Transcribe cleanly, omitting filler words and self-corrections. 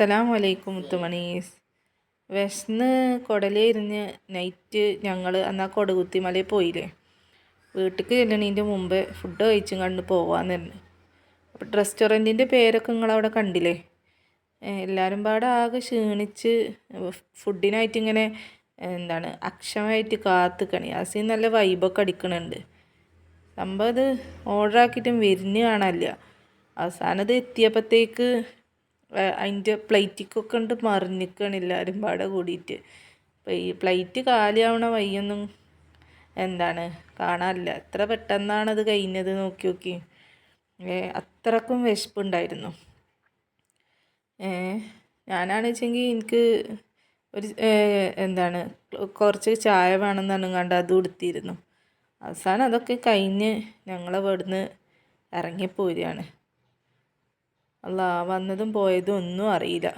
അസ്സലാമു അലൈക്കും മുത്തുമണീസ്. വിശന്ന് കുടലിരിഞ്ഞ് നൈറ്റ് ഞങ്ങൾ എന്നാൽ കൊടുകുത്തിമലയിൽ പോയില്ലേ. വീട്ടിലേക്ക് ചെല്ലണതിൻ്റെ മുമ്പ് ഫുഡ് കഴിച്ചും കണ്ട് പോവാന്ന് പറഞ്ഞു. അപ്പോൾ റെസ്റ്റോറൻറ്റിൻ്റെ പേരൊക്കെ നിങ്ങളവിടെ കണ്ടില്ലേ. എല്ലാവരും പാടെ ആകെ ക്ഷീണിച്ച് ഫുഡിനായിട്ട് ഇങ്ങനെ അക്ഷമമായിട്ട് കാത്തുക്കണി. അസീൻ നല്ല വൈബൊക്കെ അടിക്കണുണ്ട്. സംഭവം ഇത് ഓർഡർ ആക്കിയിട്ടും വിരിഞ്ഞ് കാണാനില്ല. അവസാനം ഇത് എത്തിയപ്പോഴത്തേക്ക് അതിൻ്റെ പ്ലേറ്റിക്കൊക്കെ ഉണ്ട് മറിഞ്ഞിക്കണം എല്ലാവരും പാടെ കൂടിയിട്ട്. അപ്പോൾ ഈ പ്ലേറ്റ് കാലിയാവണ വയ്യൊന്നും കാണാനില്ല. എത്ര പെട്ടെന്നാണത് കഴിഞ്ഞത് നോക്കി നോക്കി. അത്രക്കും വിശപ്പുണ്ടായിരുന്നു. ഞാനാണെന്ന് വെച്ചെങ്കിൽ എനിക്ക് ഒരു കുറച്ച് ചായ വേണമെന്ന് കണ്ട് അതും എടുത്തിരുന്നു. അവസാനം അതൊക്കെ കഴിഞ്ഞ് ഞങ്ങളവിടുന്ന് ഇറങ്ങിപ്പോരുകയാണ്. അല്ലാ, വന്നതും പോയതും ഒന്നും അറിയില്ല.